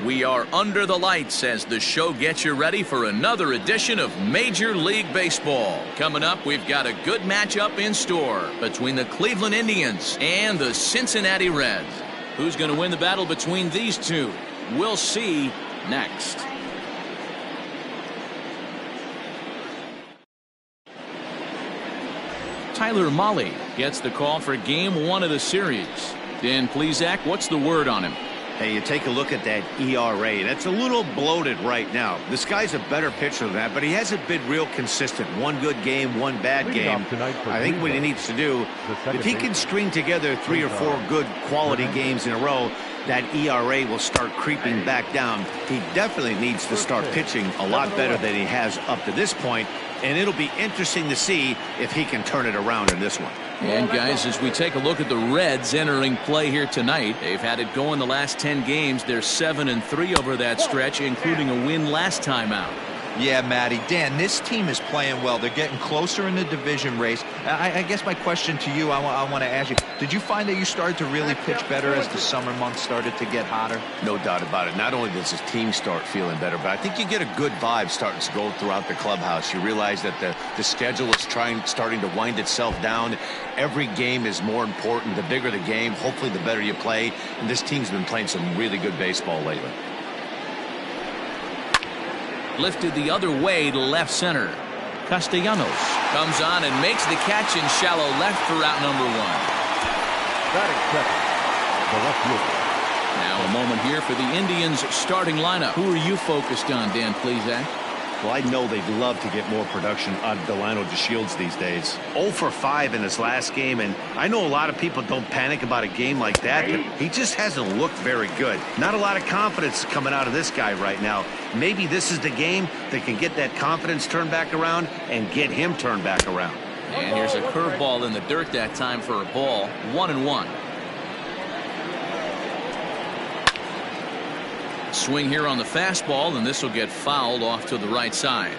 We are under the lights as the show gets you ready for another edition of Major League Baseball. Coming up, we've got a good matchup in store between the Cleveland Indians and the Cincinnati Reds. Who's going to win the battle between these two? We'll see next. Tyler Mahle gets the call for Game 1 of the series. Dan Plesac, what's the word on him? Hey, you take a look at that ERA. That's a little bloated right now. This guy's a better pitcher than that, but he hasn't been real consistent. One good game, one bad game. I think what he needs to do, if he can string together 3 or 4 good quality games in a row, that ERA will start creeping back down. He definitely needs to start pitching a lot better than he has up to this point, and it'll be interesting to see if he can turn it around in this one. And guys, as we take a look at the Reds entering play here tonight, they've had it going the last 10 games. They're 7-3 over that stretch, including a win last time out. Yeah, Matty. Dan, this team is playing well. They're getting closer in the division race. I guess my question to you, I want to ask you, did you find that you started to really pitch better as the summer months started to get hotter? No doubt about it. Not only does his team start feeling better, but I think you get a good vibe starting to go throughout the clubhouse. You realize that the schedule is starting to wind itself down. Every game is more important. The bigger the game, hopefully the better you play. And this team's been playing some really good baseball lately. Lifted the other way to left center. Castellanos comes on and makes the catch in shallow left for out number 1. Now a moment here for the Indians starting lineup. Who are you focused on, Dan Plesac? Well, I know they'd love to get more production out of Delano DeShields these days. 0 for 5 in his last game, and I know a lot of people don't panic about a game like that, but he just hasn't looked very good. Not a lot of confidence coming out of this guy right now. Maybe this is the game that can get that confidence turned back around and get him turned back around. And here's a curveball in the dirt that time for a ball. 1-1. Swing here on the fastball, and this will get fouled off to the right side.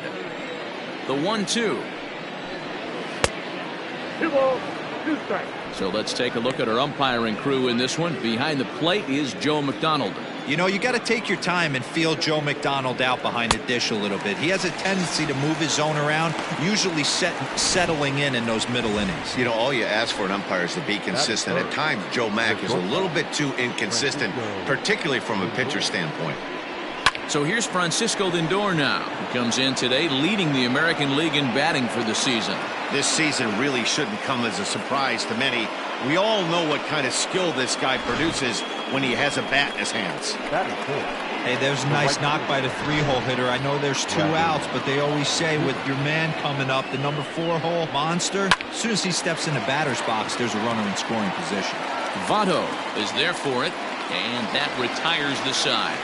The 1-2. So let's take a look at our umpiring crew in this one. Behind the plate is Joe McDonald. You know, you got to take your time and feel Joe McDonald out behind the dish a little bit. He has a tendency to move his zone around, usually settling in those middle innings. You know, all you ask for an umpire is to be consistent. At times, Joe Mack is a little bit too inconsistent, particularly from a pitcher standpoint. So here's Francisco Lindor now. He comes in today leading the American League in batting for the season. This season really shouldn't come as a surprise to many. We all know what kind of skill this guy produces when he has a bat in his hands. Hey, there's a nice knock by the 3-hole hitter. I know there's 2 outs, but they always say with your man coming up, the number 4-hole monster, as soon as he steps in the batter's box, there's a runner in scoring position. Votto is there for it, and that retires the side.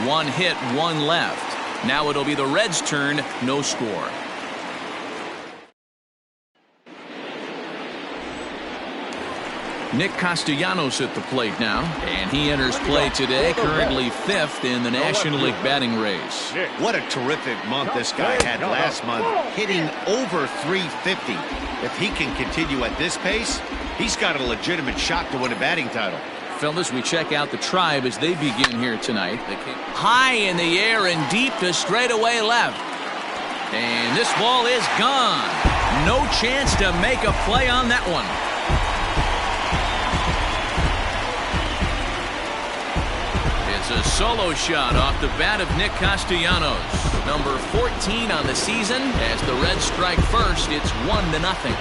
1 hit, 1 left. Now it'll be the Reds' turn, no score. Nick Castellanos at the plate now, and he enters play today, currently 5th in the National League batting race. What a terrific month this guy had last month, hitting over 350. If he can continue at this pace, he's got a legitimate shot to win a batting title. Fellas, we check out the Tribe as they begin here tonight. High in the air and deep to straightaway left. And this ball is gone. No chance to make a play on that one. It's a solo shot off the bat of Nick Castellanos. Number 14 on the season. As the Reds strike first, it's 1-0.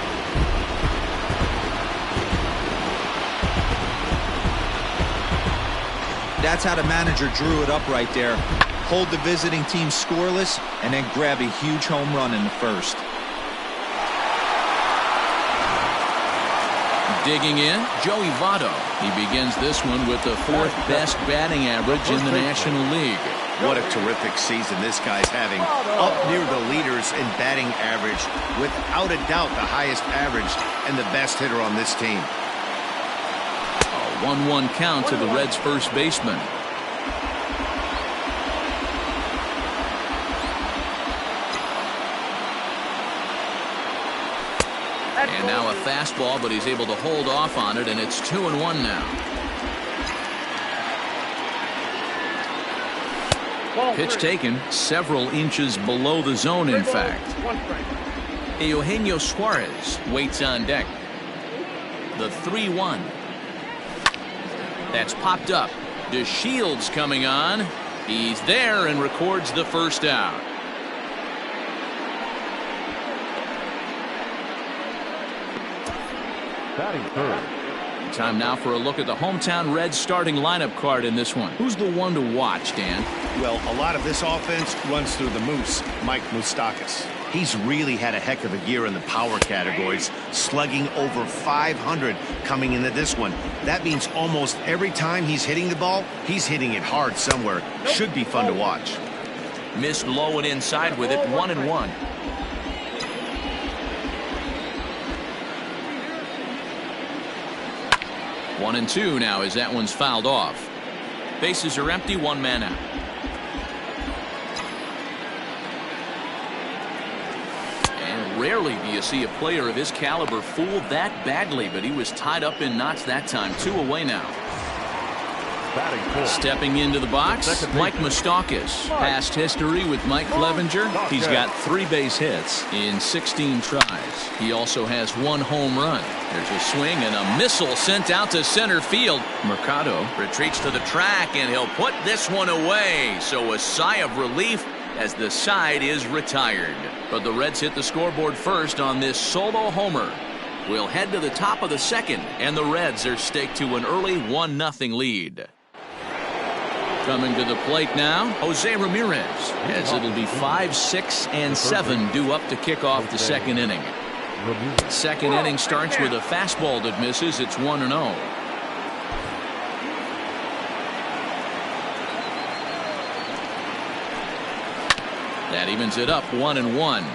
That's how the manager drew it up right there. Hold the visiting team scoreless and then grab a huge home run in the first. Digging in, Joey Votto. He begins this one with the 4th best batting average in the National League. What a terrific season this guy's having. Up near the leaders in batting average. Without a doubt, the highest average and the best hitter on this team. 1-1 count to the Reds' first baseman. And now a fastball, but he's able to hold off on it, and it's 2-1 now. Pitch taken several inches below the zone, in fact. Eugenio Suarez waits on deck. The 3-1. That's popped up. DeShields coming on. He's there and records the first out. Batting third. Time now for a look at the hometown Reds starting lineup card in this one. Who's the one to watch, Dan? Well, a lot of this offense runs through the Moose, Mike Moustakas. He's really had a heck of a year in the power categories, slugging over 500 coming into this one. That means almost every time he's hitting the ball, he's hitting it hard somewhere. Should be fun to watch. Missed low and inside with it, 1-1. One and two now as that one's fouled off. Bases are empty, one man out. And rarely do you see a player of his caliber fooled that badly, but he was tied up in knots that time. 2 away now. Stepping into the box, Mike Moustakas. Past history with Mike Clevenger. He's got 3 base hits in 16 tries. He also has 1 home run. There's a swing and a missile sent out to center field. Mercado retreats to the track and he'll put this one away. So a sigh of relief as the side is retired. But the Reds hit the scoreboard first on this solo homer. We'll head to the top of the second, and the Reds are staked to an early 1-0 lead. Coming to the plate now, Jose Ramirez, as it'll be 5, 6, and 7 due up to kick off the second inning. Second inning starts with a fastball that misses. It's 1-0. That evens it up, 1-1.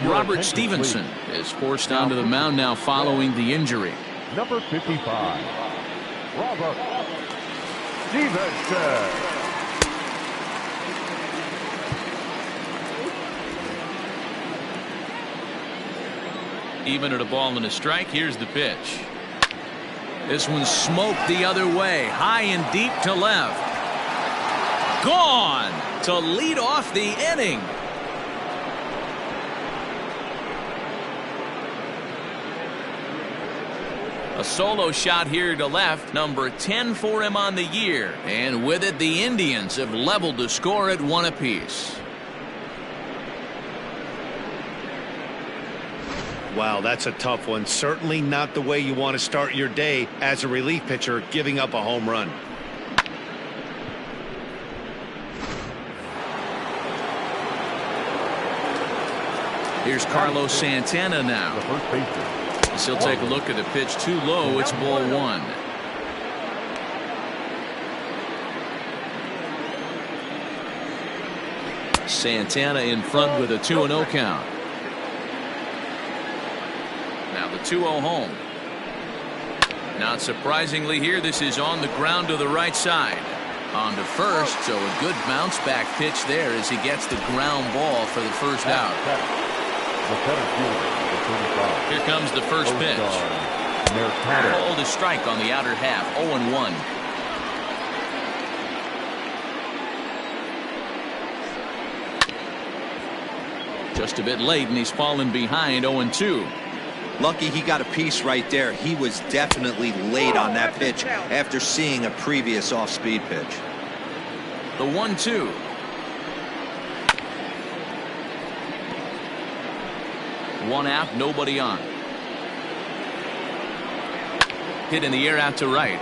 Robert Stevenson is forced onto the mound now following the injury. Number 55, Robert Stevenson. Even at a ball and a strike, here's the pitch. This one's smoked the other way, high and deep to left. Gone to lead off the inning. A solo shot here to left, number 10 for him on the year. And with it, the Indians have leveled the score at 1 apiece. Wow, that's a tough one. Certainly not the way you want to start your day as a relief pitcher, giving up a home run. Here's Carlos Santana now. The first baseman. He'll take a look at the pitch too low. It's ball 1. Santana in front with a 2-0 count. Now the 2-0 home. Not surprisingly here, this is on the ground to the right side. On to first, so a good bounce back pitch there as he gets the ground ball for the first out. Here comes the first pitch. Called a strike on the outer half. 0-1. Just a bit late, and he's fallen behind. 0-2. Lucky he got a piece right there. He was definitely late on that pitch after seeing a previous off-speed pitch. The 1-2. One out, nobody on. Hit in the air out to right.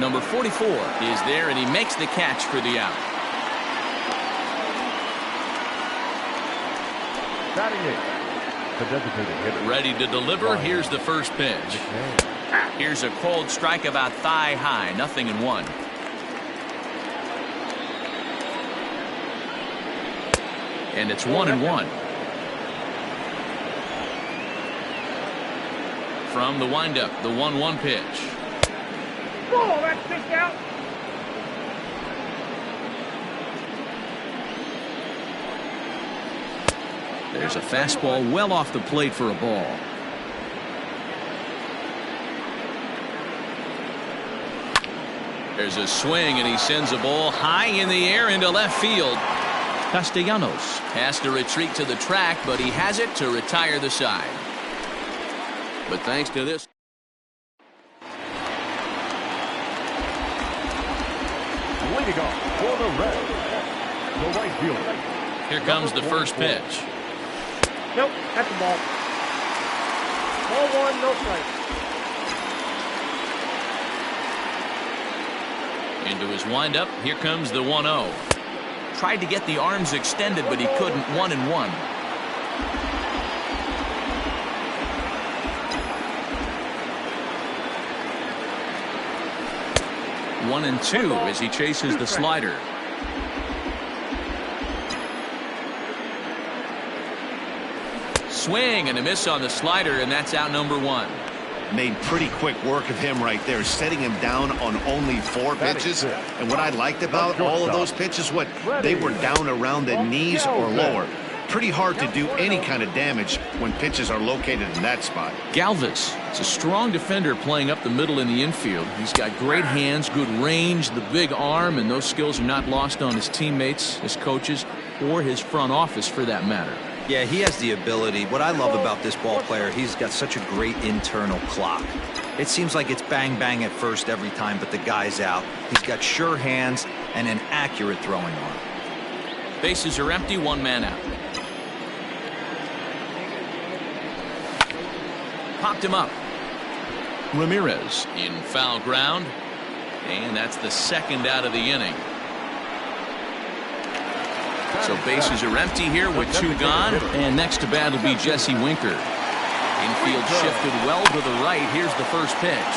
Number 44 is there, and he makes the catch for the out. The designated hitter. Ready to deliver. Here's the first pitch. Here's a cold strike about thigh high. 0-1. And it's 1-1. from the windup, the 1-1 pitch. Oh, that's just out. There's a fastball well off the plate for a ball. There's a swing, and he sends a ball high in the air into left field. Castellanos has to retreat to the track, but he has it to retire the side. But thanks to this. Leading off for the Reds, the right fielder. Here comes the first pitch. Nope, that's the ball. Ball one, no strike. Into his windup, here comes the 1-0. Tried to get the arms extended, but he couldn't. 1-1. One and two as he chases the slider. Swing and a miss on the slider, and that's out number one. Made pretty quick work of him right there, setting him down on only 4 pitches. And what I liked about all of those pitches, they were down around the knees or lower. Pretty hard to do any kind of damage when pitches are located in that spot. Galvis is a strong defender playing up the middle in the infield. He's got great hands, good range, the big arm, and those skills are not lost on his teammates, his coaches, or his front office for that matter. Yeah, he has the ability. What I love about this ball player, he's got such a great internal clock. It seems like it's bang bang at first every time, but the guy's out. He's got sure hands and an accurate throwing arm. Bases are empty, 1 man out. Popped him up. Ramirez in foul ground, and that's the second out of the inning. So bases are empty here with 2 gone, and next to bat will be Jesse Winker. Infield shifted well to the right. Here's the first pitch.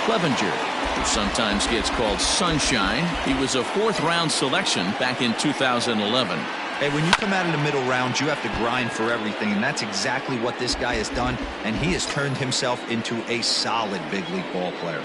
Clevenger, who sometimes gets called Sunshine. He was a 4th-round selection back in 2011. Hey, when you come out in the middle rounds, you have to grind for everything, and that's exactly what this guy has done, and he has turned himself into a solid big league ball player.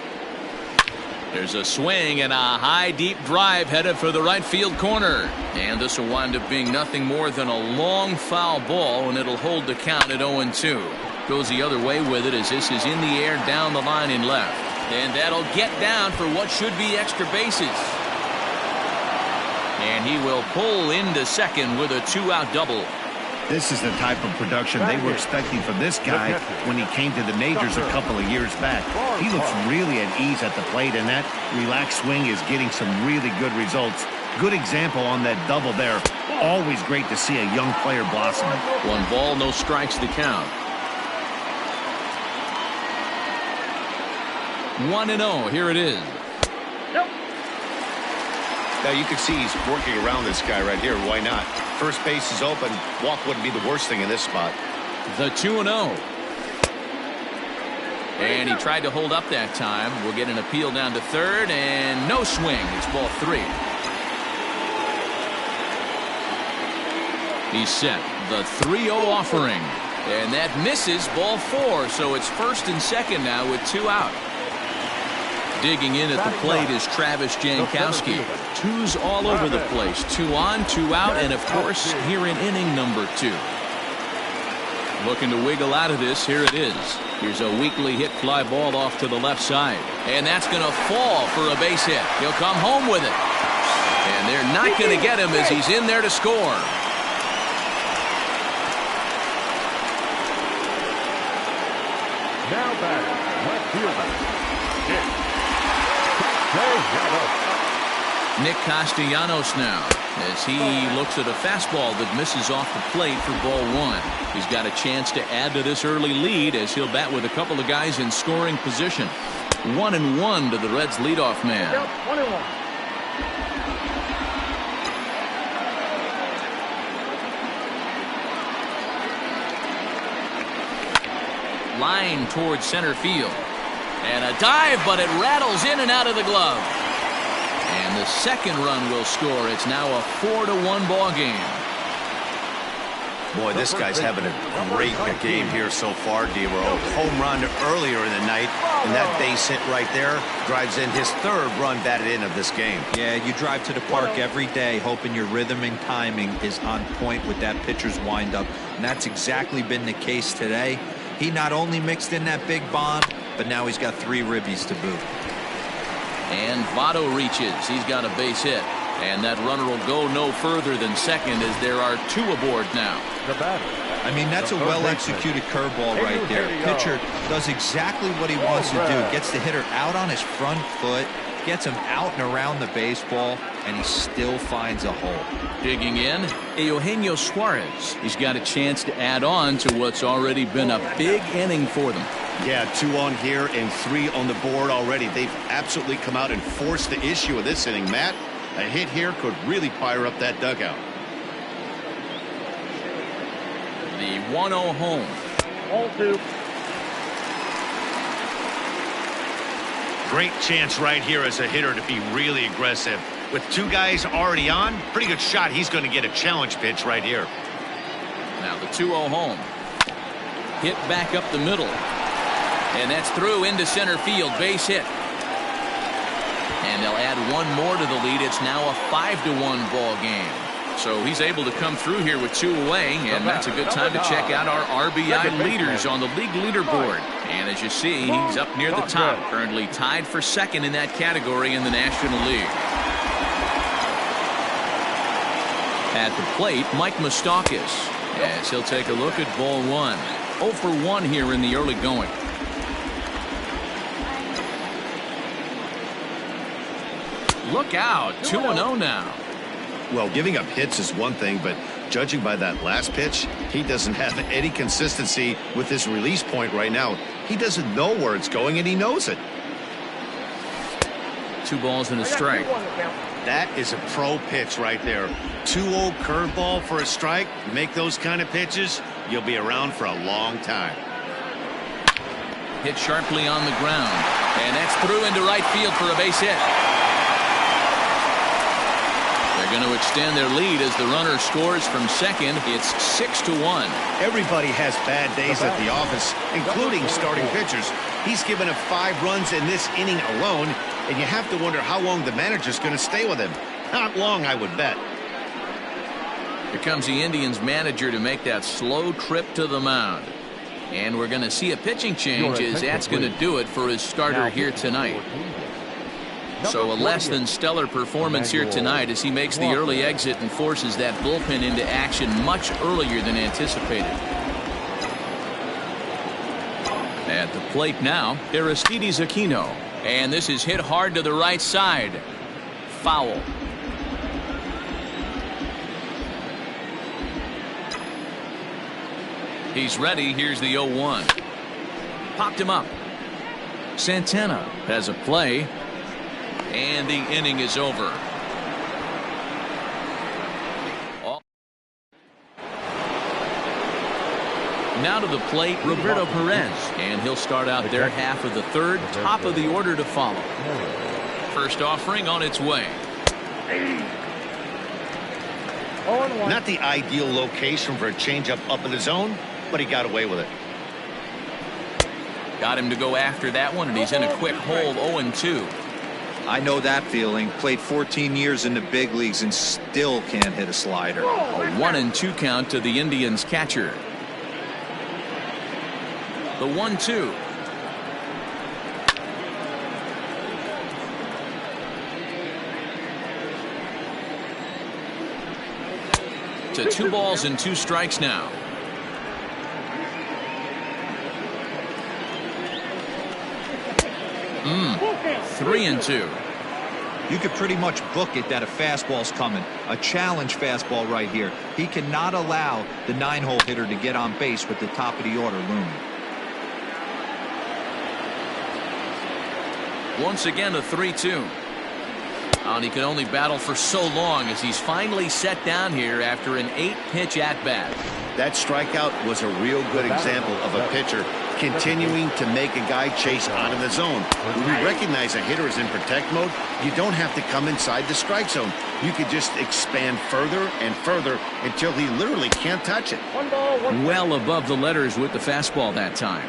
There's a swing and a high deep drive headed for the right field corner, and this will wind up being nothing more than a long foul ball, and it'll hold the count at 0-2. Goes the other way with it as this is in the air down the line in left, and that'll get down for what should be extra bases. And he will pull into second with a 2-out double. This is the type of production they were expecting from this guy when he came to the majors a couple of years back. He looks really at ease at the plate, and that relaxed swing is getting some really good results. Good example on that double there. Always great to see a young player blossom. 1 ball, no strikes the count. 1-0, here it is. Now you can see he's working around this guy right here. Why not? First base is open. Walk wouldn't be the worst thing in this spot. The 2-0. And he tried to hold up that time. We'll get an appeal down to third, and no swing. It's ball 3. He's set. The 3-0 offering. And that misses, ball 4. So it's first and second now with 2 out. Digging in at the plate is Travis Jankowski. 2s all over the place. 2 on, 2 out, and of course here in inning number 2. Looking to wiggle out of this. Here it is. Here's a weakly hit fly ball off to the left side, and that's going to fall for a base hit. He'll come home with it, and they're not going to get him as he's in there to score. Now batting, left fielder. Nick Castellanos now as he looks at a fastball that misses off the plate for ball 1. He's got a chance to add to this early lead as he'll bat with a couple of guys in scoring position. 1-1 to the Reds leadoff man. 1-1. Line towards center field. And a dive, but it rattles in and out of the glove. And the second run will score. It's now a 4-1 ball game. Boy, this guy's having a great game here so far, D-Row. Home run earlier in the night, and that base hit right there drives in his third run batted in of this game. Yeah, you drive to the park every day hoping your rhythm and timing is on point with that pitcher's windup, and that's exactly been the case today. He not only mixed in that big bomb, but now he's got 3 ribbies to boot. And Votto reaches. He's got a base hit. And that runner will go no further than second as there are 2 aboard now. I mean, that's a well-executed curveball right there. Pitcher does exactly what he wants to do. Gets the hitter out on his front foot, gets him out and around the baseball, and he still finds a hole. Digging in, Eugenio Suarez. He's got a chance to add on to what's already been a big inning for them. Yeah, 2 on here and 3 on the board already. They've absolutely come out and forced the issue of this inning, Matt. A hit here could really fire up that dugout. The 1-0 home. 0-2. Great chance right here as a hitter to be really aggressive. With 2 guys already on, pretty good shot. He's going to get a challenge pitch right here. Now the 2-0 home. Hit back up the middle. And that's through into center field. Base hit. And they'll add 1 more to the lead. It's now a 5-1 ball game. So he's able to come through here with 2 away, and that's a good time to check out our RBI leaders on the league leaderboard. And as you see, he's up near the top, currently tied for second in that category in the National League. At the plate, Mike Moustakas, as he'll take a look at ball 1. 0 for 1 here in the early going. Look out, 2-0 now. Well, giving up hits is one thing, but judging by that last pitch, he doesn't have any consistency with his release point right now. He doesn't know where it's going, and he knows it. 2 balls and a strike. That is a pro pitch right there. 2-0 curveball for a strike. Make those kind of pitches, you'll be around for a long time. Hit sharply on the ground, and that's through into right field for a base hit. They're going to extend their lead as the runner scores from second. It's 6-1. Everybody has bad days at the office, including starting pitchers. He's given up 5 runs in this inning alone, and you have to wonder how long the manager's going to stay with him. Not long, I would bet. Here comes the Indians manager to make that slow trip to the mound. And we're going to see a pitching change as that's going to do it for his starter here tonight. So a less than stellar performance here tonight as he makes the early exit and forces that bullpen into action much earlier than anticipated. At the plate now, Aristides Aquino. And this is hit hard to the right side. Foul. He's ready. Here's the 0-1. Popped him up. Santana has a play. And the inning is over. Now to the plate, Roberto Perez. And he'll start out their half of the third, top of the order to follow. First offering on its way. Not the ideal location for a changeup up in the zone, but he got away with it. Got him to go after that one, and he's in a quick hole, 0-2. I know that feeling. Played 14 years in the big leagues and still can't hit a slider. A 1-2 count to the Indians catcher. The 1-2. To 2 balls and 2 strikes now. Mm. 3-2. You could pretty much book it that a fastball's coming. A challenge fastball right here. He cannot allow the 9-hole hitter to get on base with the top of the order looming. Once again, a 3-2. And he could only battle for so long as he's finally set down here after an 8-pitch at-bat. That strikeout was a real good example of a pitcher continuing to make a guy chase out of the zone. When we recognize a hitter is in protect mode, you don't have to come inside the strike zone. You could just expand further and further until he literally can't touch it. Well above the letters with the fastball that time.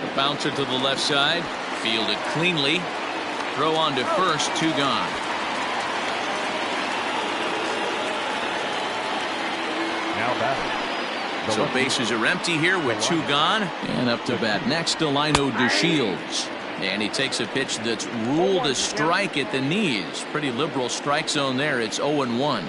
The bouncer to the left side. Fielded cleanly. Throw on to first. 2 gone. Now batting. So bases are empty here with 2 gone. And up to bat next, Delino DeShields. And he takes a pitch that's ruled a strike at the knees. Pretty liberal strike zone there. It's 0-1.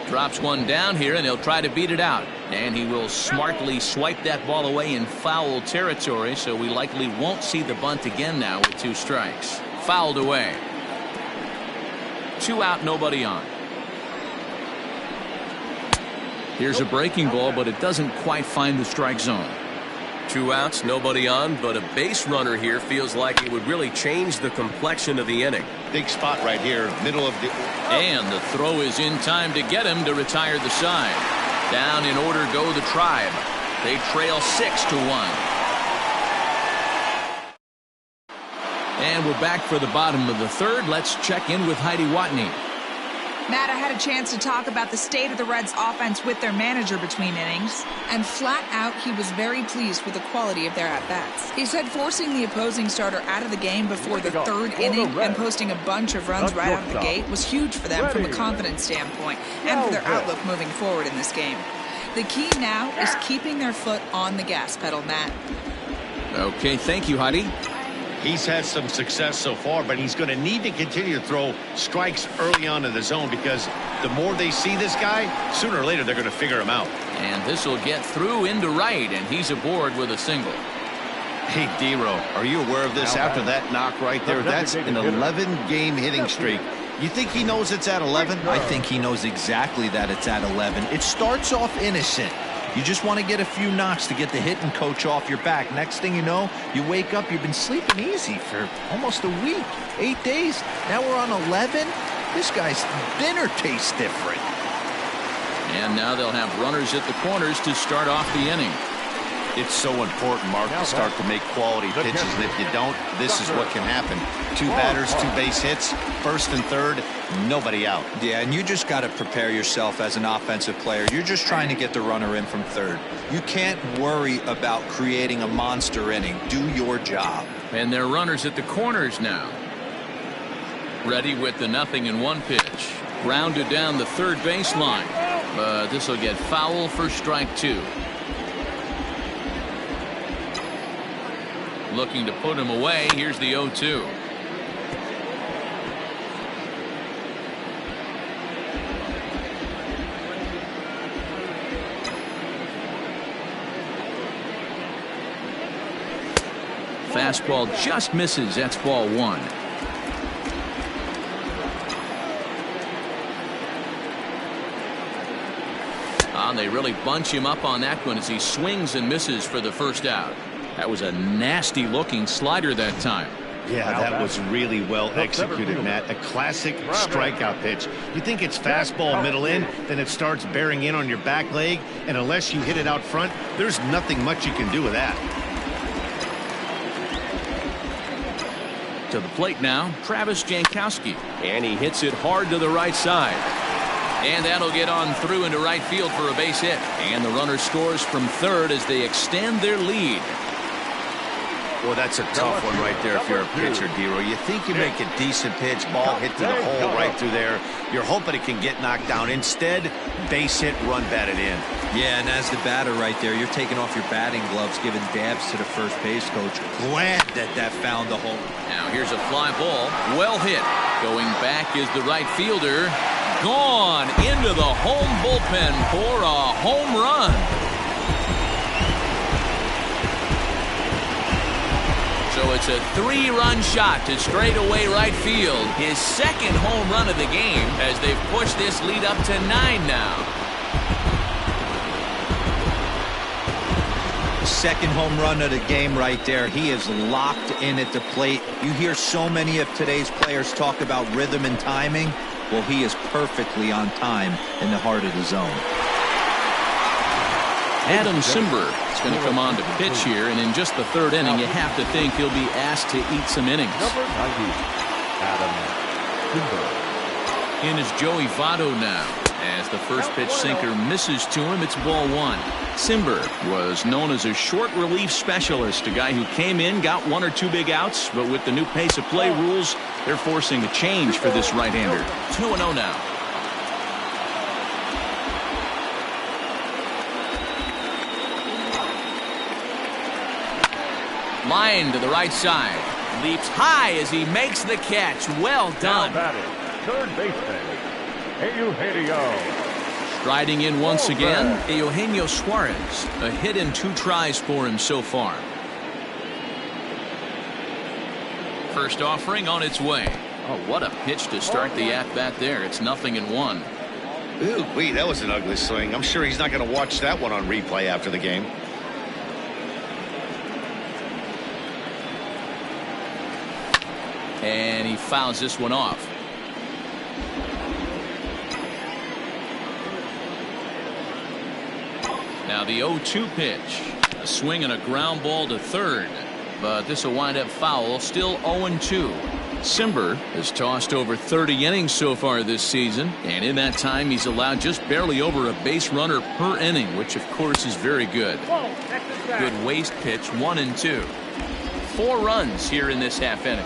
Drops one down here, and he'll try to beat it out. And he will smartly swipe that ball away in foul territory, so we likely won't see the bunt again now with 2 strikes. Fouled away. 2 out, nobody on. Here's a breaking ball, but it doesn't quite find the strike zone. 2 outs, nobody on, but a base runner here feels like it would really change the complexion of the inning. Big spot right here, middle of the... And the throw is in time to get him to retire the side. Down in order go the Tribe. They trail 6-1. And we're back for the bottom of the 3rd. Let's check in with Heidi Watney. Matt, I had a chance to talk about the state of the Reds offense with their manager between innings, and flat out he was very pleased with the quality of their at-bats. He said forcing the opposing starter out of the game before the 3rd inning and posting a bunch of runs right out of the gate was huge for them from a confidence standpoint and for their outlook moving forward in this game. The key now is keeping their foot on the gas pedal, Matt. Okay, thank you, Heidi. He's had some success so far, but he's going to need to continue to throw strikes early on in the zone because the more they see this guy, sooner or later they're going to figure him out. And this will get through into right, and he's aboard with a single. Hey, D-Row, are you aware of this after that knock right there? That's an 11-game hitting streak. You think he knows it's at 11? I think he knows exactly that it's at 11. It starts off innocent. You just want to get a few knocks to get the hitting coach off your back. Next thing you know, you wake up, you've been sleeping easy for almost a week, 8 days. Now we're on 11. This guy's dinner tastes different. And now they'll have runners at the corners to start off the inning. It's so important, Mark, to start to make quality pitches, and if you don't, this is what can happen. 2 batters, 2 base hits, 1st and 3rd, nobody out. Yeah, and you just got to prepare yourself as an offensive player. You're just trying to get the runner in from 3rd. You can't worry about creating a monster inning. Do your job. And they're runners at the corners now. Ready with the 0-1 pitch. Grounded down the 3rd baseline. But this will get foul for strike 2. Looking to put him away. Here's the 0-2. Fastball just misses. That's ball 1. They really bunch him up on that one as he swings and misses for the 1st out. That was a nasty looking slider that time. Yeah, that was really well executed, Matt. A classic strikeout pitch. You think it's fastball middle in, then it starts bearing in on your back leg, and unless you hit it out front, there's nothing much you can do with that. To the plate now, Travis Jankowski. And he hits it hard to the right side. And that'll get on through into right field for a base hit. And the runner scores from 3rd as they extend their lead. Well, that's a tough one right there if you're a pitcher, D-Row. You think you make a decent pitch, ball hit to the hole right through there. You're hoping it can get knocked down. Instead, base hit, run batted in. Yeah, and as the batter right there, you're taking off your batting gloves, giving dabs to the first base coach. Glad that found the hole. Now here's a fly ball. Well hit. Going back is the right fielder. Gone into the home bullpen for a home run. So it's a 3-run shot to straightaway right field. His 2nd home run of the game as they've pushed this lead up to 9 now. second home run of the game right there. He is locked in at the plate. You hear so many of today's players talk about rhythm and timing. Well, he is perfectly on time in the heart of the zone. Adam Simber is going to come on to pitch here, and in just the third inning, you have to think he'll be asked to eat some innings. Number 90, Adam Simber. In is Joey Votto now. As the first pitch sinker misses to him, it's ball one. Simber was known as a short relief specialist, a guy who came in, got one or two big outs, but with the new pace of play rules, they're forcing a change for this right-hander. 2-0 now. Line to the right side. Leaps high as he makes the catch. Well done. Third baseman, Eugenio. Striding in once again, Eugenio Suarez. A hit and 2 tries for him so far. First offering on its way. Oh, what a pitch to start the at-bat there. It's 0-1. Ooh, wait, that was an ugly swing. I'm sure he's not going to watch that one on replay after the game. And he fouls this one off. Now the 0-2 pitch. A swing and a ground ball to third. But this will wind up foul. Still 0-2. Simber has tossed over 30 innings so far this season. And in that time, he's allowed just barely over a base runner per inning, which of course is very good. Good waste pitch, 1-2. 4 runs here in this half inning.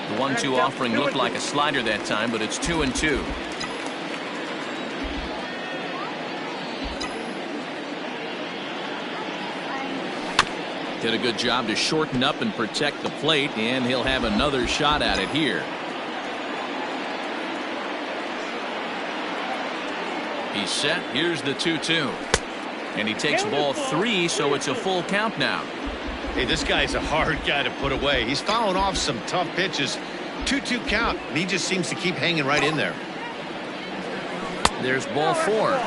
The 1-2 offering looked like a slider that time, but it's 2-2. Did a good job to shorten up and protect the plate, and he'll have another shot at it here. He's set. Here's the 2-2. And he takes ball 3, so it's a full count now. Hey, this guy's a hard guy to put away. He's fouling off some tough pitches. 2-2 count, and he just seems to keep hanging right in there. There's ball 4.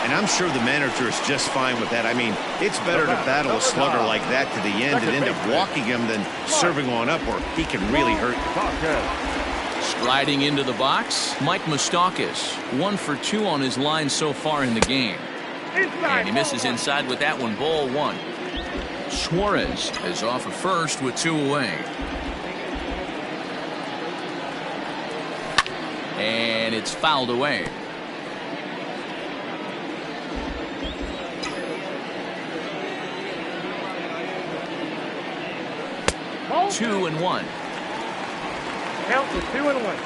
And I'm sure the manager is just fine with that. I mean, it's better to battle a slugger like that to the end and end up walking him than serving on up where he can really hurt you. Striding into the box, Mike Moustakas. 1 for 2 on his line so far in the game. And he misses inside with that one. Ball 1. Suarez is off at first with 2 away. And it's fouled away. Ball 2-1. Count to 2-1.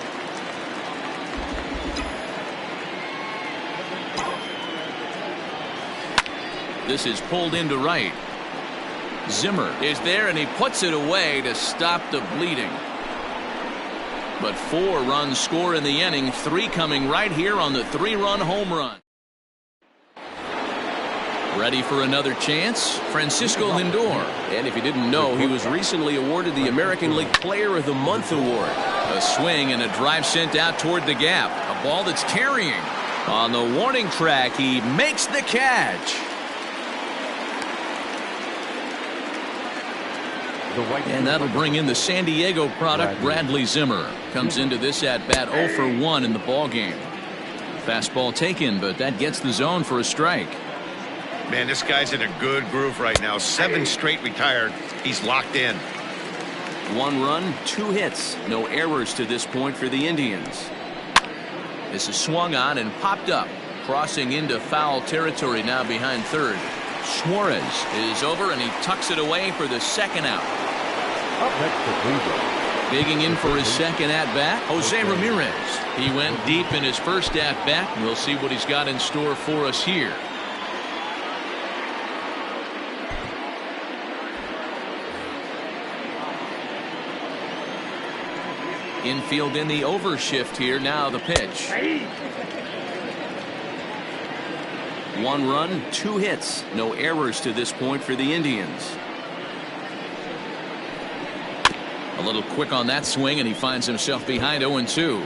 This is pulled into right. Zimmer is there, and he puts it away to stop the bleeding. But 4 runs score in the inning, 3 coming right here on the 3-run home run. Ready for another chance? Francisco Lindor. And if you didn't know, he was recently awarded the American League Player of the Month award. A swing and a drive sent out toward the gap. A ball that's carrying. On the warning track, he makes the catch. And that'll bring in the San Diego product, Bradley Zimmer. Comes into this at-bat 0 for 1 in the ballgame. Fastball taken, but that gets the zone for a strike. Man, this guy's in a good groove right now. 7 straight retired. He's locked in. 1 run, 2 hits. No errors to this point for the Indians. This is swung on and popped up. Crossing into foul territory now behind third. Suarez is over, and he tucks it away for the second out. Up next to Cleveland. Digging in for his second at-bat, Jose Ramirez. He went deep in his first at-bat. We'll see what he's got in store for us here. Infield in the overshift here. Now the pitch. 1 run, 2 hits. No errors to this point for the Indians. A A little quick on that swing, and he finds himself behind 0-2.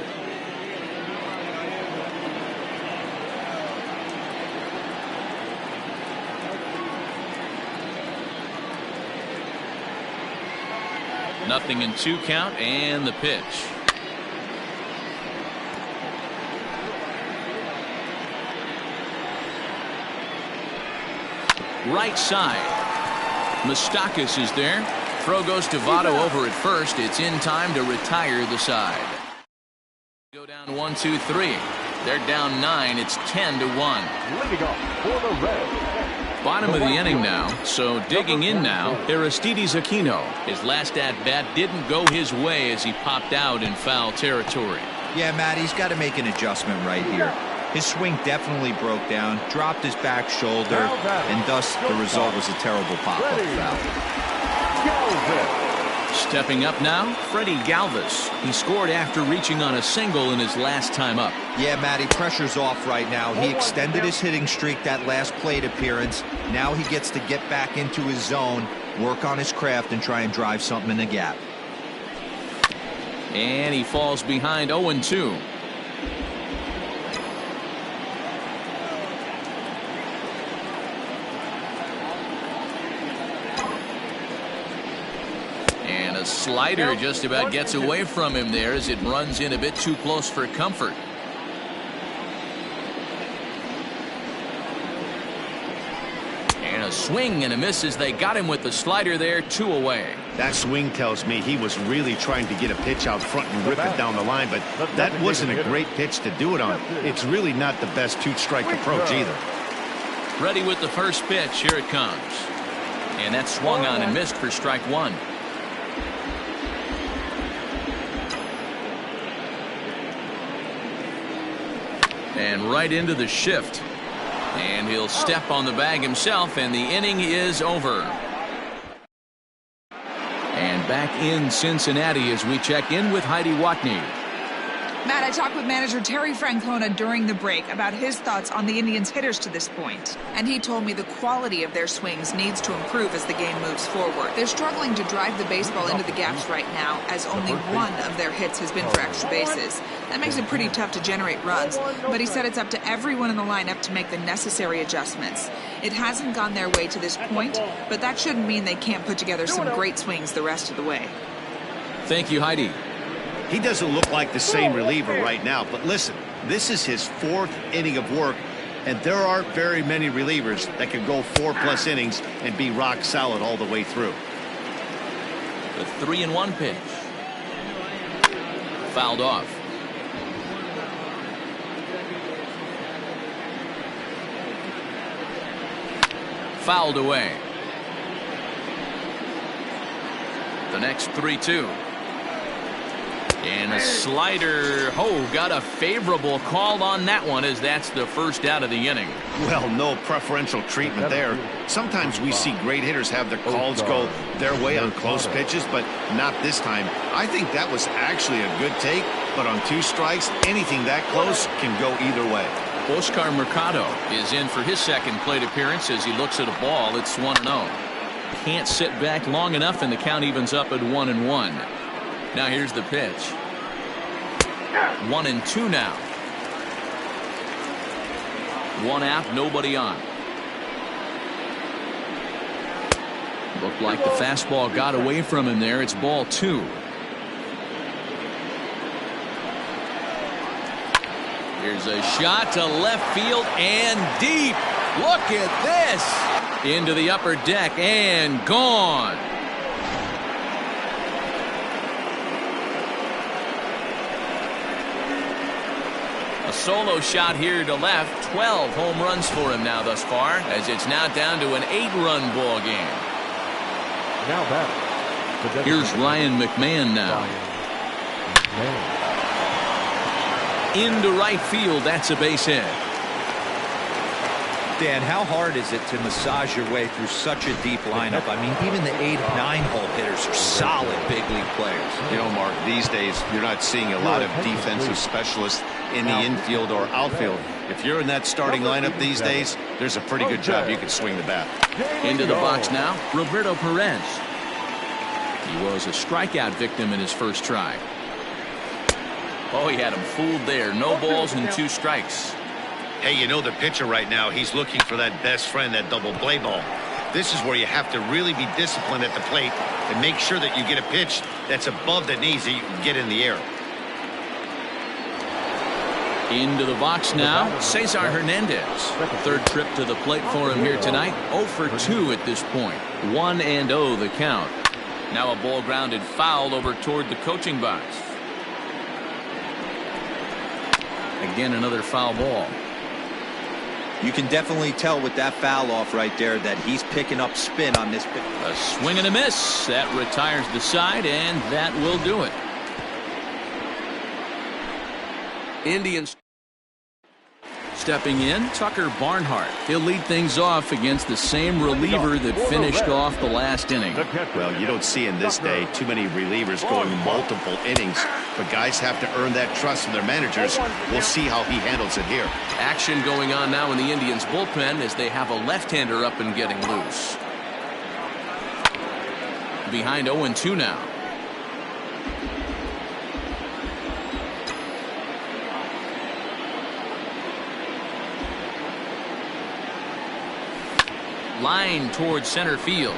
Nothing in 2 count, and the pitch. Right side. Mustakis is there. Throw goes to Votto over at first. It's in time to retire the side. Go down 1-2-3. They're down 9. It's 10-1. Leading off for the Reds. Bottom of the inning now, so digging in now, Aristides Aquino. His last at-bat didn't go his way as he popped out in foul territory. Yeah, Matt, he's got to make an adjustment right here. His swing definitely broke down, dropped his back shoulder, and thus the result was a terrible pop-up foul. Stepping up now, Freddie Galvis. He scored after reaching on a single in his last time up. Yeah, Matty, pressure's off right now. He extended his hitting streak that last plate appearance. Now he gets to get back into his zone, work on his craft, and try and drive something in the gap. And he falls behind 0-2. Slider just about gets away from him there as it runs in a bit too close for comfort. And a swing and a miss as they got him with the slider there, 2 away. That swing tells me he was really trying to get a pitch out front and rip it down the line, but that wasn't a great pitch to do it on. It's really not the best 2-strike approach either. Ready with the first pitch. Here it comes. And that swung on and missed for strike 1. And right into the shift. And he'll step on the bag himself, and the inning is over. And back in Cincinnati as we check in with Heidi Watney. Matt, I talked with manager Terry Francona during the break about his thoughts on the Indians' hitters to this point. And he told me the quality of their swings needs to improve as the game moves forward. They're struggling to drive the baseball into the gaps right now, as only one of their hits has been for extra bases. That makes it pretty tough to generate runs, but he said it's up to everyone in the lineup to make the necessary adjustments. It hasn't gone their way to this point, but that shouldn't mean they can't put together some great swings the rest of the way. Thank you, Heidi. He doesn't look like the same reliever right now, but listen, this is his 4th inning of work, and there aren't very many relievers that can go 4+ innings and be rock solid all the way through. The 3-1 pitch. Fouled off. Fouled away. The next 3-2. And a slider. Oh, got a favorable call on that one, as that's the first out of the inning. Well, no preferential treatment there. Sometimes we see great hitters have their calls go their way on close pitches, but not this time. I think that was actually a good take, but on 2 strikes, anything that close can go either way. Oscar Mercado is in for his second plate appearance as he looks at a ball. It's 1-0. Can't sit back long enough, and the count evens up at 1-1. Now here's the pitch. 1-2 now. 1 out, nobody on. Looked like the fastball got away from him there. It's ball 2. Here's a shot to left field and deep. Look at this. Into the upper deck and gone. A solo shot here to left. 12 home runs for him now thus far, as it's now down to an 8-run ball game. Now back. Here's Ryan McMahon now. Into right field. That's a base hit. Dan, how hard is it to massage your way through such a deep lineup? I mean, even the 8 and 9 hole hitters are solid big league players. You know, Mark, these days you're not seeing a lot of defensive specialists in the infield or outfield. If you're in that starting lineup these days, there's a pretty good job you can swing the bat. Into the box now, Roberto Perez. He was a strikeout victim in his first try. Oh, he had him fooled there. No balls and 2 strikes. Hey, you know the pitcher right now, he's looking for that best friend, that double play ball. This is where you have to really be disciplined at the plate and make sure that you get a pitch that's above the knees that you can get in the air. Into the box now, Cesar Hernandez. Third trip to the plate for him here tonight. 0 for 2 at this point. 1-0 the count. Now a ball grounded foul over toward the coaching box. Again, another foul ball. You can definitely tell with that foul off right there that he's picking up spin on this pitch. A swing and a miss. That retires the side, and that will do it. Indians stepping in, Tucker Barnhart. He'll lead things off against the same reliever that finished off the last inning. Well, you don't see in this day too many relievers going multiple innings, but guys have to earn that trust from their managers. We'll see how he handles it here. Action going on now in the Indians bullpen as they have a left-hander up and getting loose. Behind 0-2 now. Line towards center field.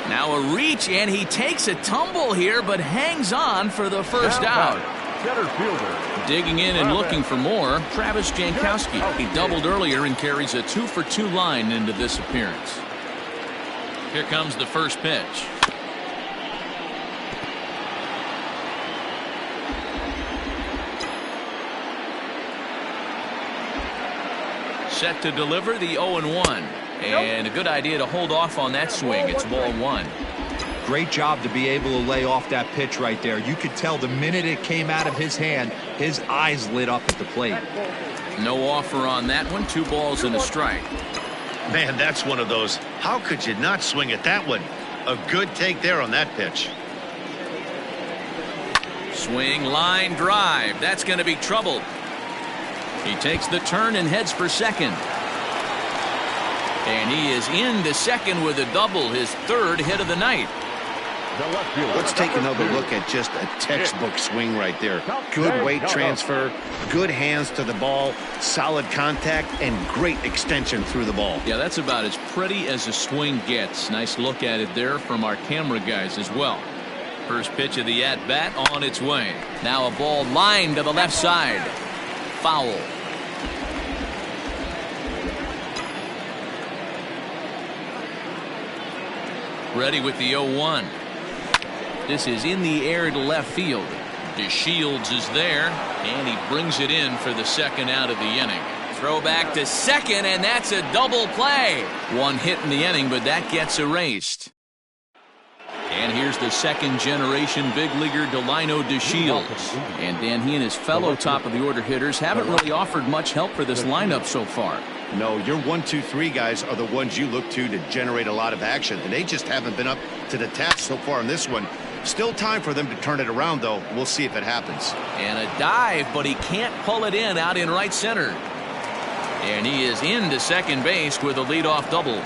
Now a reach, and he takes a tumble here, but hangs on for the first out. Center fielder. Digging in and looking for more, Travis Jankowski. He doubled earlier and carries a 2-for-2 line into this appearance. Here comes the first pitch. Set to deliver the 0-1. And a good idea to hold off on that swing. It's ball 1. Great job to be able to lay off that pitch right there. You could tell the minute it came out of his hand, his eyes lit up at the plate. No offer on that one. 2 balls and a strike. Man, that's one of those. How could you not swing at that one? A good take there on that pitch. Swing, line, drive. That's going to be trouble. He takes the turn and heads for second. And he is into second with a double, his 3rd hit of the night. Let's take another look at just a textbook swing right there. Good weight transfer, good hands to the ball, solid contact, and great extension through the ball. Yeah, that's about as pretty as a swing gets. Nice look at it there from our camera guys as well. First pitch of the at-bat on its way. Now a ball lined to the left side. Foul. Ready with the 0-1. This is in the air to left field. DeShields is there, and he brings it in for the 2nd out of the inning. Throw back to second, and that's a double play. 1 hit in the inning, but that gets erased. And here's the 2nd-generation big leaguer Delino DeShields. And Dan, he and his fellow top-of-the-order hitters haven't really offered much help for this lineup so far. No, your 1, 2, 3 guys are the ones you look to generate a lot of action, and they just haven't been up to the task so far in this one. Still time for them to turn it around, though. We'll see if it happens. And a dive, but he can't pull it in out in right center. And he is into second base with a leadoff double.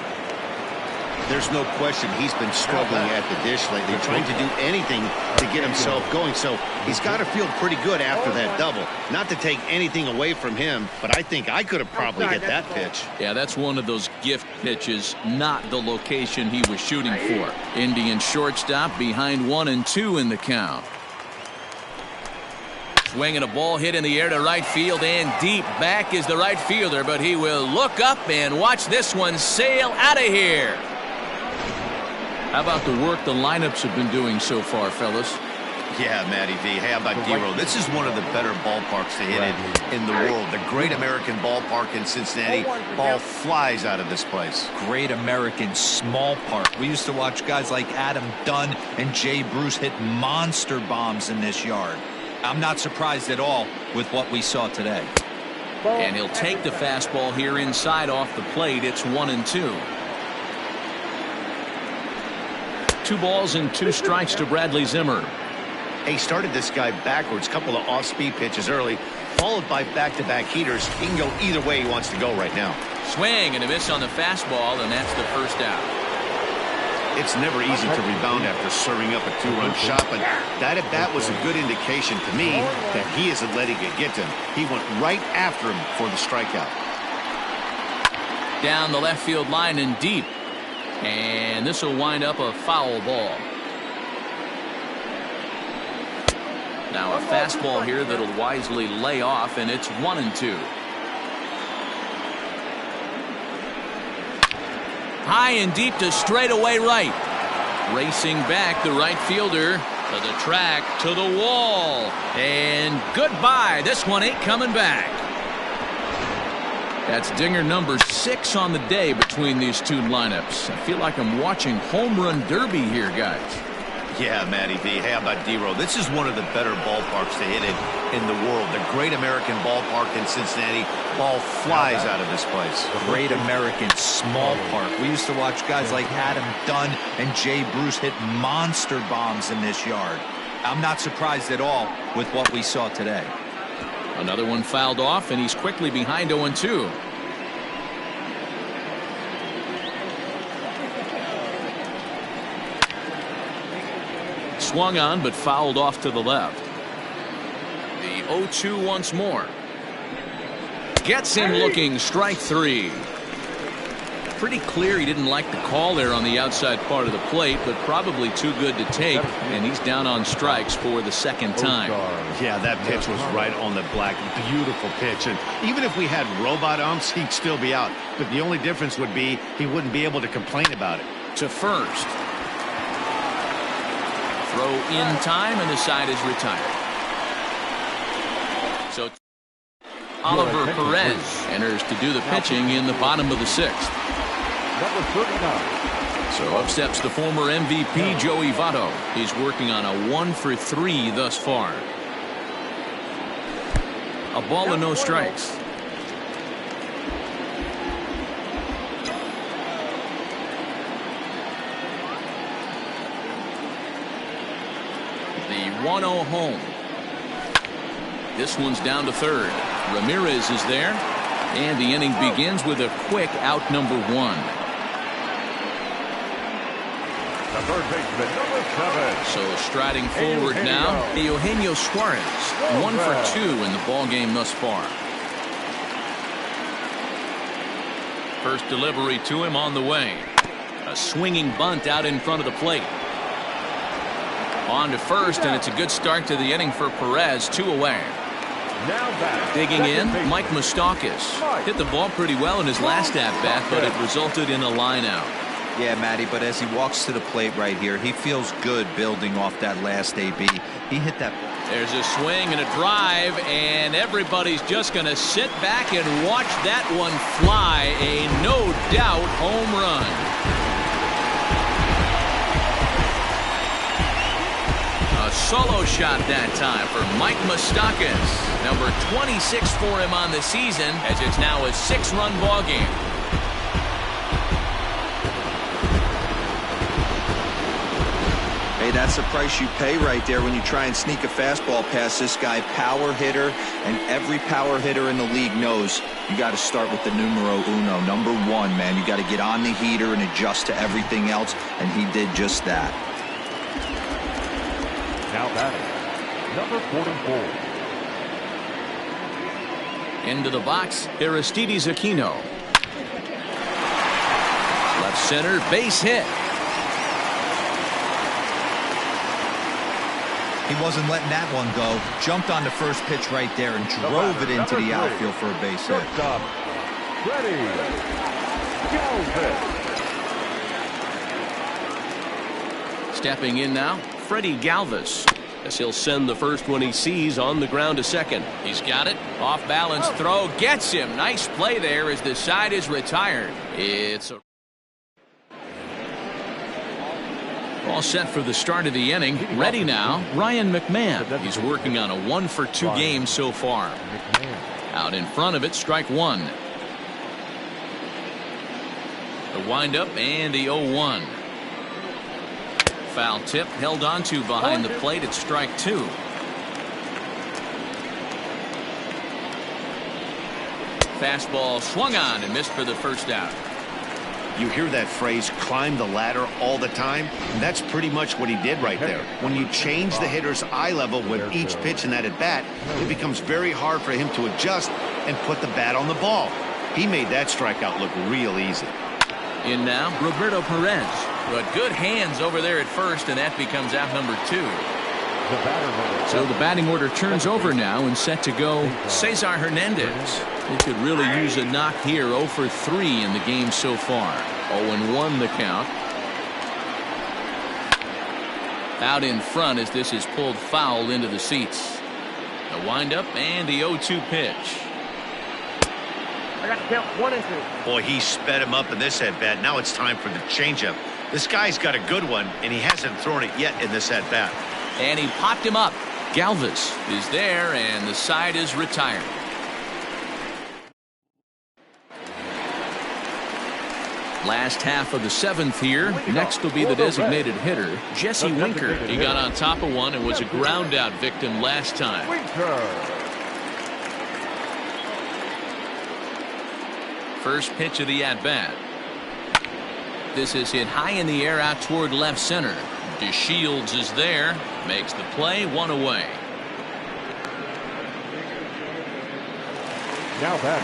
There's no question he's been struggling at the dish lately, trying to do anything to get himself going. So he's got to feel pretty good after that double. Not to take anything away from him, but I think I could have probably hit that pitch. Yeah, that's one of those gift pitches, not the location he was shooting for. Indian shortstop behind 1-2 in the count. Swinging a ball hit in the air to right field, and deep back is the right fielder, but he will look up and watch this one sail out of here. How about the work the lineups have been doing so far, fellas? Yeah, Matty V. How about D-Roll? This is one of the better ballparks to hit it in the world. The Great American Ballpark in Cincinnati. Ball flies out of this place. Great American small park. We used to watch guys like Adam Dunn and Jay Bruce hit monster bombs in this yard. I'm not surprised at all with what we saw today. And he'll take the fastball here inside off the plate. It's 1-2. 2 balls and 2 strikes to Bradley Zimmer. He started this guy backwards, couple of off-speed pitches early, followed by back-to-back heaters. He can go either way he wants to go right now. Swing and a miss on the fastball, and that's the first out. It's never easy to rebound after serving up a 2-run shot, but that at bat was a good indication to me that he isn't letting it get to him. He went right after him for the strikeout. Down the left field line and deep. And this will wind up a foul ball. Now a fastball here that'll wisely lay off, and it's 1-2. High and deep to straightaway right. Racing back the right fielder to the track, to the wall. And goodbye. This one ain't coming back. That's dinger number 6 on the day between these two lineups. I feel like I'm watching home run derby here, guys. Yeah, Matty V. How about D-Row? This is one of the better ballparks to hit in the world. The Great American Ballpark in Cincinnati. Ball flies out of this place. Great American Small Park. We used to watch guys like Adam Dunn and Jay Bruce hit monster bombs in this yard. I'm not surprised at all with what we saw today. Another one fouled off, and he's quickly behind 0-2. Swung on, but fouled off to the left. The 0-2 once more. Gets him looking, strike 3. Pretty clear he didn't like the call there on the outside part of the plate, but probably too good to take, and he's down on strikes for the second time. Yeah, that pitch was right on the black. Beautiful pitch. And even if we had robot umps, he'd still be out. But the only difference would be he wouldn't be able to complain about it. To first. Throw in time, and the side is retired. So Oliver Perez enters to do the pitching in the bottom of the 6th. Number 39. So up steps the former MVP Joey Votto. He's working on a 1 for 3 thus far. A ball and no strikes. The 1-0 home. This one's down to third. Ramirez is there, and the inning begins with a quick out number 1. The third baseman, number 7. So striding forward now, Eugenio Suarez, 1 for 2 in the ball game thus far. First delivery to him on the way. A swinging bunt out in front of the plate. On to first, and it's a good start to the inning for Perez. 2 away. Digging in, Mike Moustakas hit the ball pretty well in his last at-bat, but it resulted in a line out. Yeah, Matty, but as he walks to the plate right here, he feels good building off that last AB. He hit that. There's a swing and a drive, and everybody's just going to sit back and watch that one fly. A no-doubt home run. A solo shot that time for Mike Moustakas. Number 26 for him on the season, as it's now a 6-run ball game. Hey, that's the price you pay right there when you try and sneak a fastball past this guy. Power hitter, and every power hitter in the league knows you got to start with the numero uno, number 1, man. You got to get on the heater and adjust to everything else, and he did just that. Now batting, number 44. Into the box, Aristides Aquino. Left center, base hit. He wasn't letting that one go. Jumped on the first pitch right there and drove it into the outfield for a base hit. Freddie Galvis. Stepping in now, Freddie Galvis. As he'll send the first one he sees on the ground to second. He's got it. Off balance throw. Gets him. Nice play there as the side is retired. It's a all set for the start of the inning. Ready now, Ryan McMahon. He's working on a 1 for 2 game so far. Out in front of it, strike 1. The windup and the 0-1. Foul tip held onto behind the plate at strike 2. Fastball swung on and missed for the first out. You hear that phrase, climb the ladder, all the time. And that's pretty much what he did right there. When you change the hitter's eye level with each pitch in that at-bat, it becomes very hard for him to adjust and put the bat on the ball. He made that strikeout look real easy. In now, Roberto Perez. But good hands over there at first, and that becomes out number 2. So the batting order turns over now and set to go Cesar Hernandez. He could really use a knock here. 0 for 3 in the game so far. 0-1 the count. Out in front as this is pulled foul into the seats. The windup and the 0-2 pitch. I got to count 1 and 2. Boy, he sped him up in this at-bat. Now it's time for the changeup. This guy's got a good one, and he hasn't thrown it yet in this at-bat. And he popped him up. Galvis is there, and the side is retired. Last half of the 7th here. Next will be the designated hitter, Jesse Winker. He got on top of one and was a ground out victim last time. First pitch of the at-bat. This is hit high in the air out toward left center. DeShields is there. Makes the play, 1 away.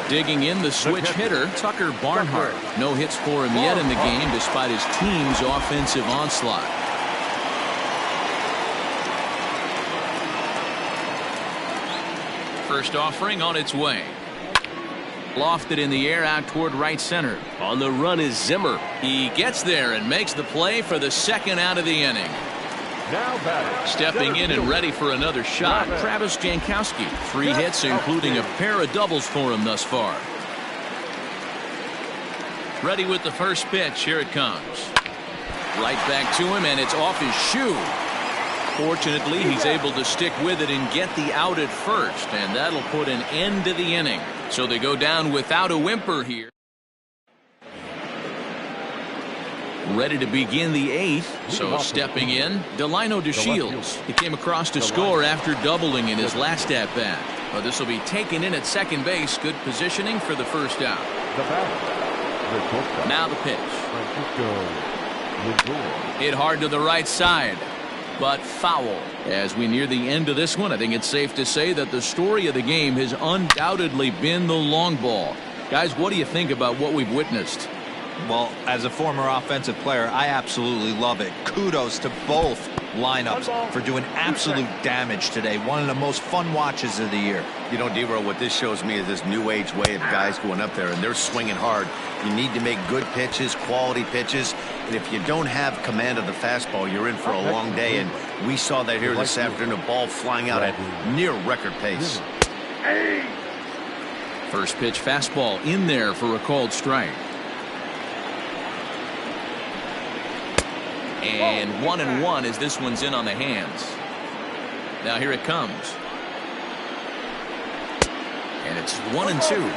Digging in the switch hitter, Tucker Barnhart. No hits for him yet in the game despite his team's offensive onslaught. First offering on its way. Lofted in the air out toward right center. On the run is Zimmer. He gets there and makes the play for the second out of the inning. Stepping in and ready for another shot, Travis Jankowski. 3 hits, including a pair of doubles for him thus far. Ready with the first pitch. Here it comes. Right back to him, and it's off his shoe. Fortunately, he's able to stick with it and get the out at first, and that'll put an end to the inning. So they go down without a whimper here. Ready to begin the 8th. So stepping in, Delino DeShields. He came across to score after doubling in his last at-bat. But this will be taken in at second base. Good positioning for the first out. Now the pitch. Hit hard to the right side, but foul. As we near the end of this one, I think it's safe to say that the story of the game has undoubtedly been the long ball. Guys, what do you think about what we've witnessed? Well, as a former offensive player, I absolutely love it. Kudos to both lineups for doing absolute damage today. One of the most fun watches of the year. You know, D-Row, what this shows me is this new age way of guys going up there, and they're swinging hard. You need to make good pitches, quality pitches, and if you don't have command of the fastball, you're in for a long day, and we saw that here this afternoon, a ball flying out at near record pace. First pitch fastball in there for a called strike. And 1-1 as this one's in on the hands. Now here it comes. And it's 1-2.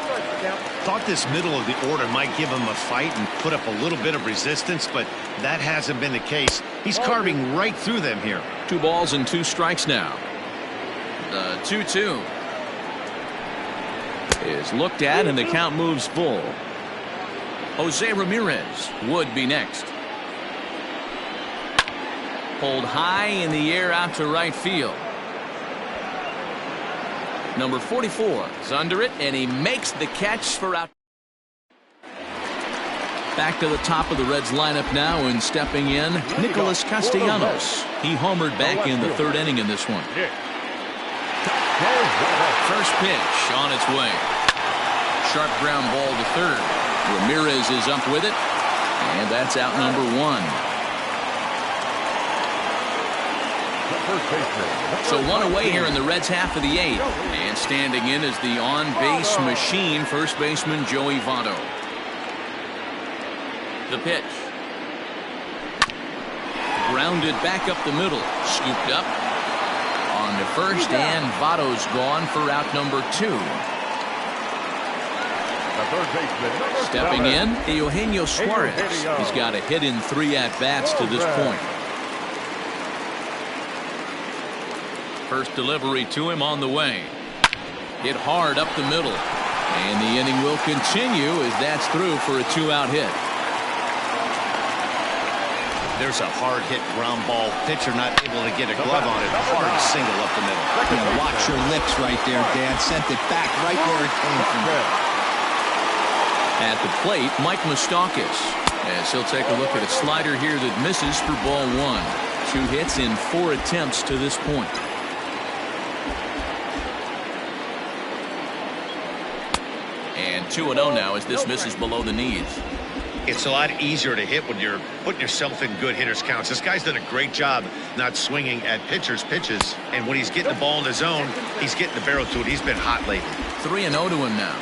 Thought this middle of the order might give him a fight and put up a little bit of resistance, but that hasn't been the case. He's carving right through them here. 2 balls and 2 strikes now. The 2-2 is looked at and the count moves full. Jose Ramirez would be next. Pulled high in the air out to right field. Number 44 is under it, and he makes the catch for out. Back to the top of the Reds lineup now, and stepping in, Nicholas Castellanos. He homered back in the 3rd inning in this one. First pitch on its way. Sharp ground ball to 3rd. Ramirez is up with it, and that's out number 1. So 1 away here in the Reds' half of the 8th. And standing in is the on-base machine, first baseman Joey Votto. The pitch. Grounded back up the middle. Scooped up. On to first, and Votto's gone for out number 2. Stepping in, Eugenio Suarez. He's got a hit in 3 at-bats to this point. First delivery to him on the way. Hit hard up the middle. And the inning will continue as that's through for a 2-out hit. There's a hard-hit ground ball. Pitcher not able to get a glove on it. Hard single up the middle. Yeah, watch your lips right there, Dan. Sent it back right where it came from. At the plate, Mike Moustakas, as he'll take a look at a slider here that misses for ball 1. 2 hits in 4 attempts to this point. And 2-0 now as this misses below the knees. It's a lot easier to hit when you're putting yourself in good hitter's counts. This guy's done a great job not swinging at pitchers' pitches. And when he's getting the ball in the zone, he's getting the barrel to it. He's been hot lately. 3-0 to him now.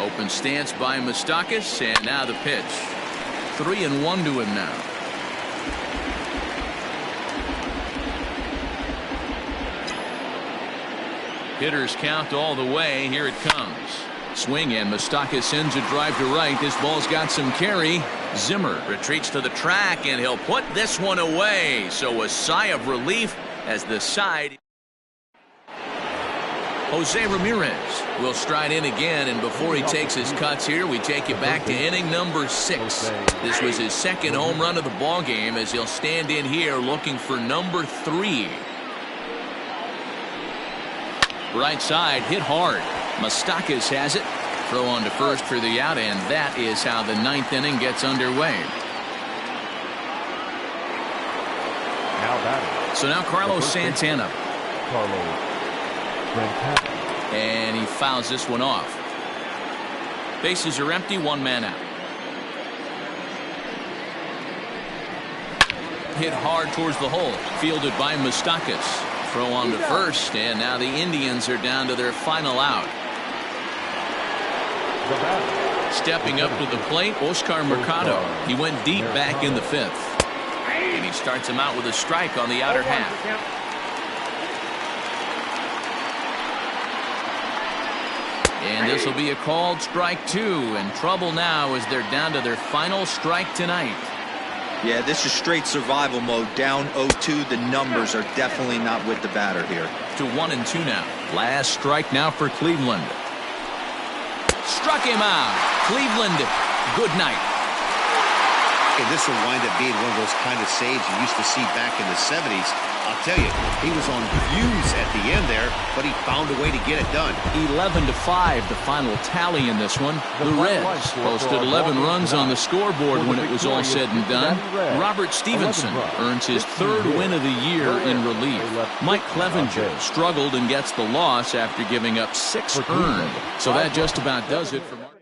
Open stance by Moustakas, and now the pitch. 3-1 to him now. Hitters count all the way. Here it comes. Swing, and Moustakas sends a drive to right. This ball's got some carry. Zimmer retreats to the track, and he'll put this one away. So a sigh of relief as the side. Jose Ramirez will stride in again, and before he takes his cuts here, we take you back to inning number 6. This was his second home run of the ball game as he'll stand in here looking for number 3. Right side, hit hard. Moustakas has it. Throw on to first for the out, and that is how the 9th inning gets underway. So now Carlos Santana. And he fouls this one off. Bases are empty, 1 man out. Hit hard towards the hole. Fielded by Moustakas. Throw on to first, and now the Indians are down to their final out. Stepping up to the plate, Oscar Mercado. He went deep back in the 5th. And he starts him out with a strike on the outer half. And this will be a called strike 2, and trouble now as they're down to their final strike tonight. Yeah, this is straight survival mode. Down 0-2. The numbers are definitely not with the batter here. To 1-2 now. Last strike now for Cleveland. Struck him out. Cleveland, good night. And this will wind up being one of those kind of saves you used to see back in the 70s. I'll tell you, he was on views at the end there, but he found a way to get it done. 11-5, the final tally in this one. The Reds posted 11 runs on the scoreboard when it was all said and done. Robert Stevenson earns his 3rd win of the year in relief. Mike Clevenger struggled and gets the loss after giving up 6 earned. So that just about does it for Mark.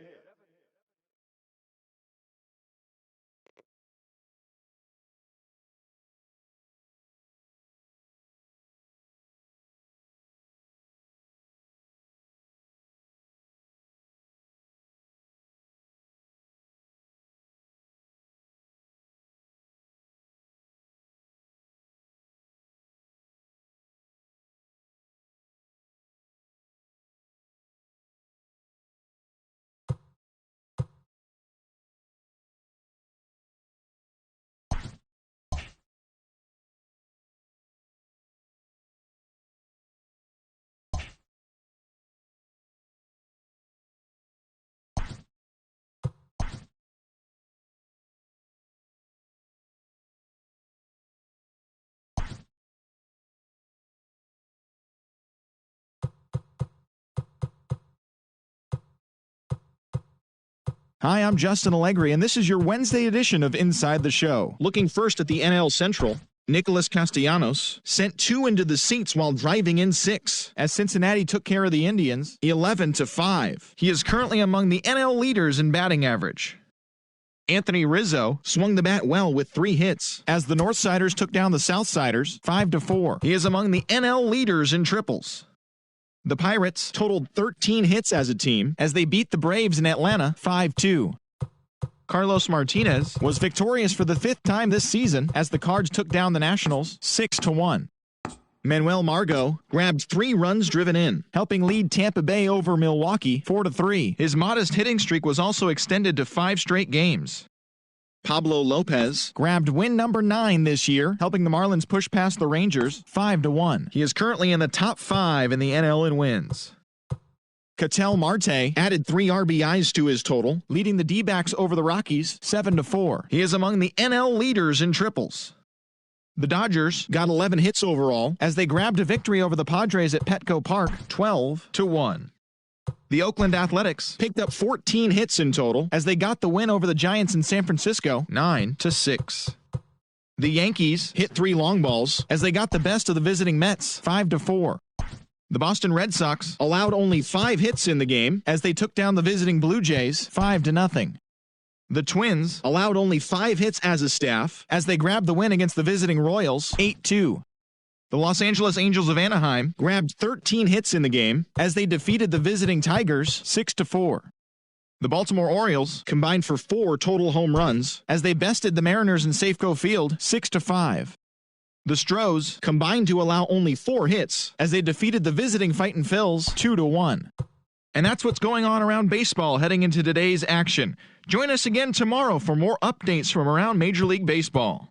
Hi, I'm Justin Allegri, and this is your Wednesday edition of Inside the Show. Looking first at the NL Central, Nicholas Castellanos sent 2 into the seats while driving in 6, as Cincinnati took care of the Indians 11-5. He is currently among the NL leaders in batting average. Anthony Rizzo swung the bat well with 3 hits, as the Northsiders took down the Southsiders 5-4. He is among the NL leaders in triples. The Pirates totaled 13 hits as a team as they beat the Braves in Atlanta 5-2. Carlos Martinez was victorious for the 5th time this season as the Cards took down the Nationals 6-1. Manuel Margot grabbed 3 runs driven in, helping lead Tampa Bay over Milwaukee 4-3. His modest hitting streak was also extended to 5 straight games. Pablo Lopez grabbed win number 9 this year, helping the Marlins push past the Rangers 5-1. He is currently in the top 5 in the NL in wins. Ketel Marte added 3 RBIs to his total, leading the D-backs over the Rockies 7-4. He is among the NL leaders in triples. The Dodgers got 11 hits overall as they grabbed a victory over the Padres at Petco Park 12-1. The Oakland Athletics picked up 14 hits in total as they got the win over the Giants in San Francisco 9-6. The Yankees hit 3 long balls as they got the best of the visiting Mets 5-4. The Boston Red Sox allowed only 5 hits in the game as they took down the visiting Blue Jays 5-0. The Twins allowed only 5 hits as a staff as they grabbed the win against the visiting Royals 8-2. The Los Angeles Angels of Anaheim grabbed 13 hits in the game as they defeated the visiting Tigers 6-4. The Baltimore Orioles combined for 4 total home runs as they bested the Mariners in Safeco Field 6-5. The Stros combined to allow only 4 hits as they defeated the visiting Fightin' Phils 2-1. And that's what's going on around baseball heading into today's action. Join us again tomorrow for more updates from around Major League Baseball.